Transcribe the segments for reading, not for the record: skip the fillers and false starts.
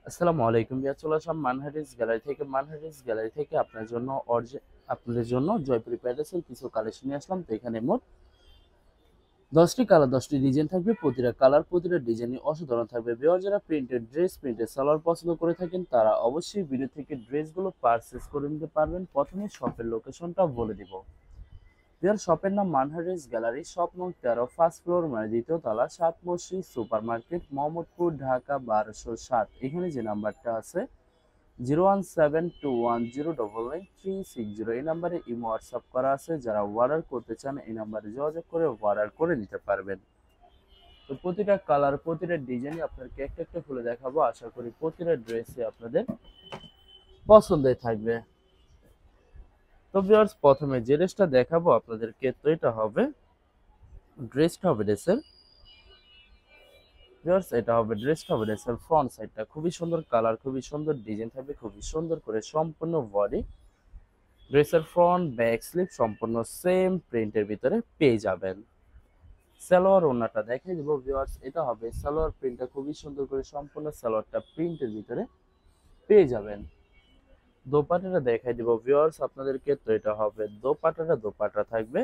আসসালামু আলাইকুম ভিউয়ার, চলে আসলাম মানহারিস গ্যালারি থেকে আপনাদের জন্য জয়পুরি প্যালেসের কিছু কালেকশন নিয়ে আসলাম। তো এখানে মোট 10টি কালার 10টি ডিজাইন থাকবে। প্রতিটা কালার প্রতিটা ডিজাইনই অসাধারণ থাকবে। ভিউয়ার, যারা প্রিন্টেড সালোয়ার পছন্দ করে থাকেন তারা অবশ্যই ভিডিও থেকে ড্রেসগুলো পারচেজ করে নিতে পারবেন। প্রথমে শপের লোকেশনটা বলে দিব। ভিউয়ার, শপের নাম মানহারিস গ্যালারি, শপ নং 13, ফার্স্ট ফ্লোর, মানে দ্বিতীয় তলা, 7 মসজিদ সুপার মার্কেট, মোহাম্মদপুর, ঢাকা 1207। এখানে যে নাম্বারটা আছে 01721099360, এই নাম্বারে ইমো হোয়াটসঅ্যাপ করা আছে। যারা অর্ডার করতে চান এই নাম্বারে যোগাযোগ করে অর্ডার করে নিতে পারবেন। তো প্রতিটা কালার প্রতিটা ডিজাইনই আপনাদেরকে একটা একটা খুলে দেখাবো। আশা করি প্রতিটা ড্রেসই আপনাদের পছন্দের থাকবে। তো ভিউয়ার্স, প্রথমে যে ড্রেসটা দেখাবো আপনাদেরকে, তো এটা হবে ড্রেসের ভিউয়ার্স, ড্রেসটা হবে ড্রেসের ফ্রন্ট সাইডটা খুবই সুন্দর কালার, খুবই সুন্দর ডিজাইন থাকবে, খুবই সুন্দর করে সম্পূর্ণ বডি। ড্রেসের ফ্রন্ট ব্যাক স্লিপ সম্পূর্ণ সেম প্রিন্টের ভিতরে পেয়ে যাবেন। সালোয়ার ওড়নাটা দেখিয়ে দিব ভিউয়ার্স, এটা হবে সালোয়ার প্রিন্টটা খুবই সুন্দর করে সম্পূর্ণ সালোয়ারটা প্রিন্টের ভিতরে পেয়ে যাবেন। দোপাট্টাটা দেখাই দিব ভিউয়ার্স আপনাদেরকে, তো এটা হবে দোপাট্টা থাকবে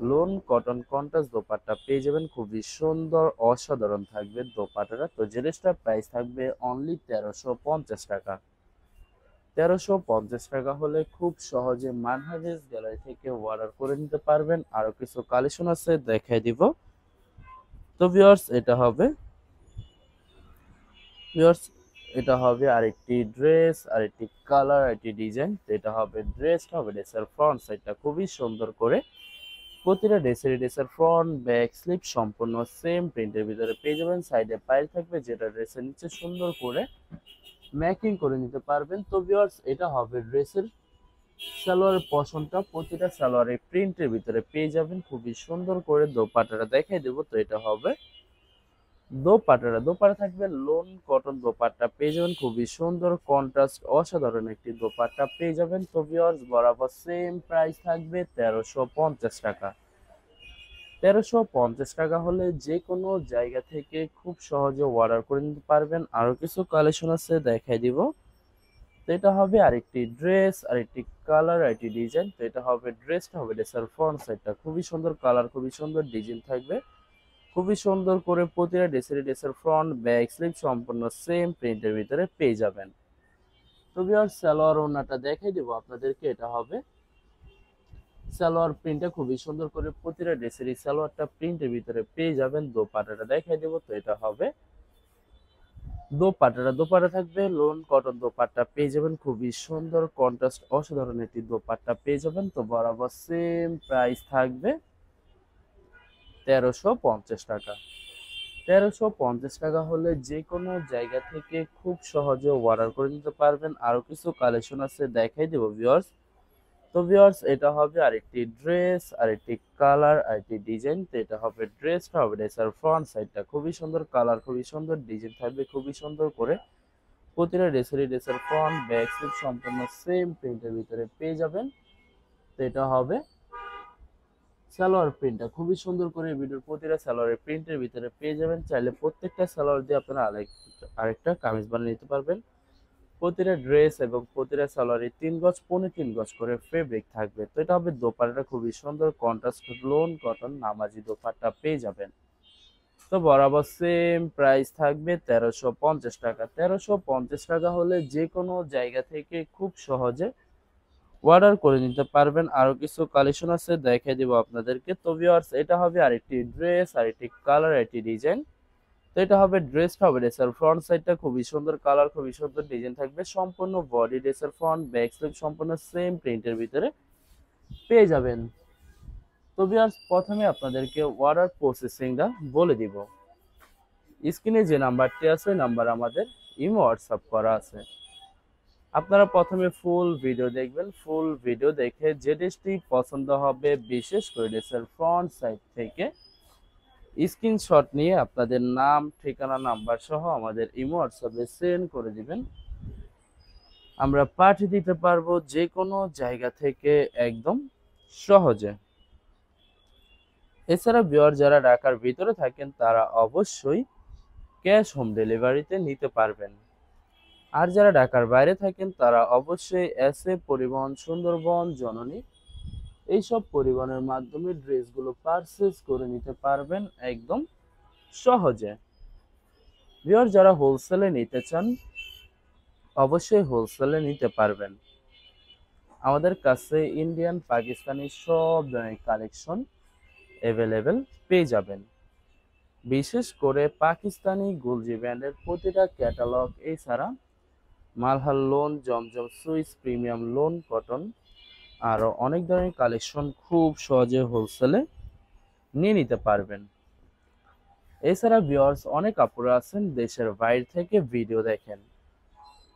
লোন কটন কন্ট্রাস্ট দোপাট্টা পেয়ে যাবেন, খুবই সুন্দর অসাধারণ থাকবে দোপাট্টাটা। তো জিনিসটার প্রাইস থাকবে অনলি 1350 টাকা। 1350 টাকা হলে খুব সহজে মানহারিস গ্যালারি থেকে অর্ডার করে নিতে পারবেন। আরো কিছু কালেকশন আছে দেখাই দিব। তো ভিউয়ার্স, ভিউয়ার্স এটা হবে আরেকটি ড্রেস, আরেকটি কালার, আরেকটি ডিজাইন। তো এটা হবে ড্রেসের ফ্রন্ট সাইডটা খুবই সুন্দর করে প্রতিটা ড্রেসের ফ্রন্ট ব্যাক স্লিপ সম্পূর্ণ সেম প্রিন্টের ভিতরে পেয়ে যাবেন। সাইডে পাইল থাকবে যেটা ড্রেসের নিচে সুন্দর করে ম্যাকিং করে নিতে পারবেন। তো ভিউয়ার্স, এটা হবে ড্রেসের সালোয়ারের পশনটা প্রতিটা সালোয়ারের প্রিন্টের ভিতরে পেয়ে যাবেন, খুবই সুন্দর করে। দোপাট্টাটা দেখাই দেবো। তো এটা হবে দোপাট্টা থাকবে লোন কটন দোপাট্টা পেয়ে যাবেন, খুবই সুন্দর কন্ট্রাস্ট অসাধারণ একটি দোপাট্টা পেয়ে যাবেন। তো ভিউয়ার্স, বরাবর সেম প্রাইস থাকবে 1350 টাকা। 1350 টাকা হলে যে কোনো জায়গা থেকে খুব সহজে অর্ডার করে নিতে পারবেন। আরো কিছু কালেকশন আছে দেখাই দিব। তো এটা হবে আরেকটি ড্রেস, আরেকটি কালার, আরেকটি ডিজাইন। তো এটা হবে ড্রেসের ফ্রন্ট সাইডটা খুবই সুন্দর কালার, খুবই সুন্দর ডিজাইন থাকবে, খুবই সুন্দর করে প্রতিটা ড্রেসের ফ্রন্ট ব্যাক স্লিপ সম্পূর্ণ সেম প্রিন্টের ভিতরে পেয়ে যাবেন। তো ভিউয়ার্স, সালোয়ার ওড়নাটা দেখাই দেবো আপনাদেরকে। এটা হবে সালোয়ার প্রিন্টটা খুবই সুন্দর করে প্রতিটা ড্রেসেরই সালোয়ারটা প্রিন্টের ভিতরে পেয়ে যাবেন। দোপাট্টাটা দেখাই দেবো। তো এটা হবে দোপাট্টা থাকবে লোন কটন দোপাট্টা পেয়ে যাবেন, খুবই সুন্দর কন্ট্রাস্ট অসাধারণ একটি দোপাট্টা পেয়ে যাবেন। তো বরাবর সেম প্রাইস থাকবে 1350 টাকা। 1350 টাকা হলে যে কোনো জায়গা থেকে খুব সহজে অর্ডার করে নিতে পারবেন। আরো কিছু কালেকশন আছে দেখাই দেবো ভিউয়ার্স। তো ভিউয়ার্স, এটা হবে আরেকটি ড্রেস, আরেকটি কালার, আরেকটি ডিজাইন। তো এটা হবে ড্রেসের ফ্রন্ট সাইডটা খুবই সুন্দর কালার, খুবই সুন্দর ডিজাইন থাকবে, খুবই সুন্দর করে প্রতিটা ড্রেসের ফ্রন্ট ব্যাক স্লিপ সম্পূর্ণ সেম প্রিন্টের ভিতরে পেয়ে যাবেন। তো এটা হবে সালোয়ার প্রিন্টটা খুবই সুন্দর করে ভিডিওর প্রতিটা সালোয়ারের প্রিন্টের ভিতরে পেয়ে যাবেন। চাইলে প্রত্যেকটা সালোয়ার দিয়ে আপনারা আরেকটা কামিজ বানিয়ে নিতে পারবেন। প্রতিটা ড্রেস এবং প্রতিটা সালোয়ারে 3 গজ পৌনে 3 গজ করে ফেব্রিক থাকবে। তো এটা হবে দোপাট্টাটা খুবই সুন্দর কন্ট্রাস্ট লোন কটন নামাজি দোপাট্টা পেয়ে যাবেন। তো বরাবর সেম প্রাইস থাকবে 1350 টাকা। 1350 টাকা হলে যে কোনো জায়গা থেকে খুব সহজে অর্ডার করে নিতে পারবেন। আরো কিছু কালেকশন আছে দেখাই দিব আপনাদেরকে। তো ভিউয়ার্স, এটা হবে আরেকটি ড্রেস, আরেকটি কালার, আরেকটি ডিজাইন। তো এটা হবে ড্রেসের ফ্রন্ট সাইডটা খুবই সুন্দর কালার, খুবই সুন্দর ডিজাইন থাকবে, সম্পূর্ণ বডি ড্রেসের ফ্রন্ট ব্যাক স্লিপ সম্পূর্ণ সেম প্রিন্টের ভিতরে পেয়ে যাবেন। তো ভিউয়ার্স, প্রথমে আপনাদেরকে অর্ডার প্রসেসিংটা বলে দিব। স্ক্রিনে যে নাম্বারটি আছে ওই নাম্বার আমাদের ইমো হোয়াটসঅ্যাপ করা আছে। আপনারা প্রথমে ফুল ভিডিও দেখবেন, ফুল ভিডিও দেখে যে ড্রেসটি পছন্দ হবে বিশেষ করে ড্রেসের ফ্রন্ট সাইড থেকে স্ক্রিনশট নিয়ে আপনাদের নাম ঠিকানা নাম্বার সহ আমাদের ইমো হোয়াটসঅ্যাপে সেন্ড করে দিবেন। আমরা পাঠিয়ে দিতে পারবো যে কোনো জায়গা থেকে একদম সহজে। এছাড়া ভিউয়ার, যারা ঢাকার ভিতরে থাকেন তারা অবশ্যই ক্যাশ হোম ডেলিভারিতে নিতে পারবেন। আর যারা ঢাকার বাইরে থাকেন তারা অবশ্যই এসএ পরিবহন, সুন্দরবন, জননী এইসব পরিবহনের মাধ্যমে ড্রেসগুলো পারচেজ করে নিতে পারবেন একদম সহজে। ভিউয়ার, যারা হোলসেলে নিতে চান অবশ্যই হোলসেলে নিতে পারবেন। আমাদের কাছে ইন্ডিয়ান, পাকিস্তানি সব ধরনের কালেকশন অ্যাভেলেবেল পেয়ে যাবেন। বিশেষ করে পাকিস্তানি গুলজি ব্র্যান্ডের প্রতিটা ক্যাটালগ, এছাড়া মালহার লোন, জমজম সুইস, প্রিমিয়াম লোন কটন, আরও অনেক ধরনের কালেকশন খুব সহজে হোলসেলে নিয়ে নিতে পারবেন। এছাড়া ভিউয়ার্স, অনেক আপুরা আছেন দেশের বাইরে থেকে ভিডিও দেখেন।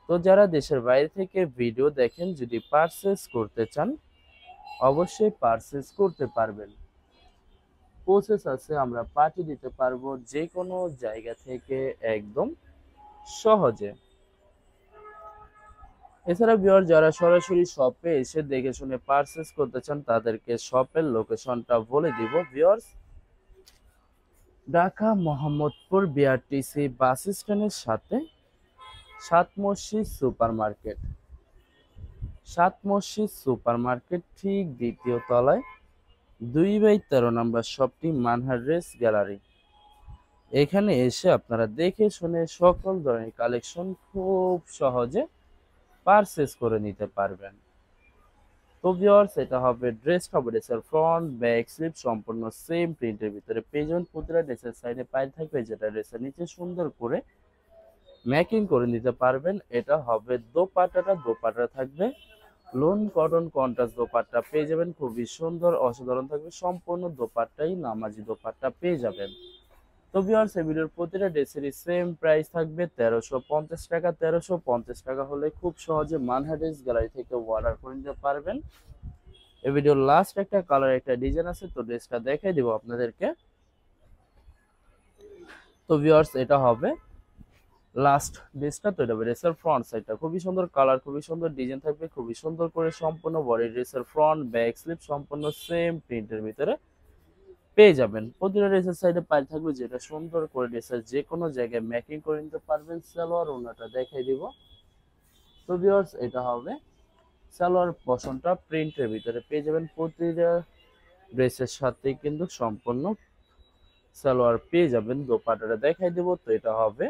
তো যারা দেশের বাইরে থেকে ভিডিও দেখেন, যদি পারচেজ করতে চান অবশ্যই পারচেজ করতে পারবেন। প্রসেস আছে, আমরা পাঠিয়ে দিতে পারবো যে কোনো জায়গা থেকে একদম সহজে। এছাড়া ভিউয়ার, যারা সরাসরি শপে এসে দেখে শুনে পারচেজ করতে চান তাদেরকে শপের লোকেশনটা বলে দিব। ভিউয়ার্স, ঢাকা মোহাম্মদপুর বিআরটিসি বাস স্ট্যান্ডের সাথে সাত মসজিদ সুপার মার্কেট, সাত মসজিদ সুপার মার্কেট ঠিক দ্বিতীয় তলায় 2/13 নম্বর শপটি মানহার ড্রেস গ্যালারি। এখানে এসে আপনারা দেখে শুনে সকল ধরনের কালেকশন খুব সহজে পারচেজ করে নিতে পারবেন। তো ভিউয়ার্স, এটা হবে ড্রেসটা হবে ড্রেসের ফ্রন্ট, ব্যাক, স্লিপ সম্পূর্ণ সেম প্রিন্টের ভিতরে পেয়ে যাবেন। প্রতিটা ড্রেসের সাইডে পাইল থাকবে, যেটা ড্রেসের নিচে সুন্দর করে ম্যাকিং করে নিতে পারবেন। এটা হবে দোপাট্টাটা, দোপাট্টা থাকবে লোন কটন কন্ট্রাস্ট দোপাট্টা পেয়ে যাবেন, খুবই সুন্দর অসাধারণ থাকবে। সম্পূর্ণ দোপাট্টাই নামাজি দোপাট্টা পেয়ে যাবেন। তো ভিউয়ার্স, এই ভিডিওর প্রতিটা ড্রেসেরই সেম প্রাইস থাকবে 1350 টাকা। 1350 টাকা হলে খুব সহজে মানহা ড্রেস গ্যালারি থেকে অর্ডার করে নিতে পারবেন। এই ভিডিওর লাস্ট একটা কালার, একটা ডিজাইন আছে, তো ড্রেসটা দেখাই দিব আপনাদেরকে। তো ভিউয়ার্স, এটা হবে লাস্ট ড্রেসটা। তো এটা ড্রেসের ফ্রন্ট সাইডটা খুবই সুন্দর কালার, খুবই সুন্দর ডিজাইন থাকবে, খুবই সুন্দর করে সম্পূর্ণ বডি ড্রেসের ফ্রন্ট, ব্যাক, স্লিপ সম্পূর্ণ সেম প্রিন্টের ভিতরে পেয়ে যাবেন। প্রতিটা ড্রেসের সাইডে পাইল থাকবে, যেটা সুন্দর করে ড্রেসের যে কোনো জায়গায় ম্যাকিং করে নিতে পারবেন। সালোয়ার ওড়নাটা দেখাই দিব। তো ভিউয়ার্স, এটা হবে সালোয়ার পশনটা প্রিন্টের ভিতরে পেয়ে যাবেন। প্রতিটা ড্রেসের সাথে কিন্তু সম্পূর্ণ সালোয়ার পেয়ে যাবেন। দোপাট্টাটা দেখাই দিব। তো এটা হবে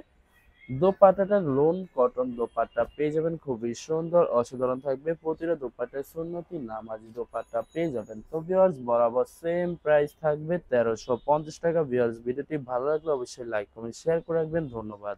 দোপাট্টাটা লোন কটন দোপাট্টা পেয়ে যাবেন, খুবই সুন্দর অসাধারণ থাকবে। প্রতিটা দোপাট্টায় সুন্নতি নামাজি দোপাট্টা পেয়ে যাবেন। তো ভিউয়ার্স, বরাবর সেম প্রাইস থাকবে 1350 টাকা। ভিউয়ার্স, ভিডিওটি ভালো লাগলে অবশ্যই লাইক কমেন্ট শেয়ার করে রাখবেন। ধন্যবাদ।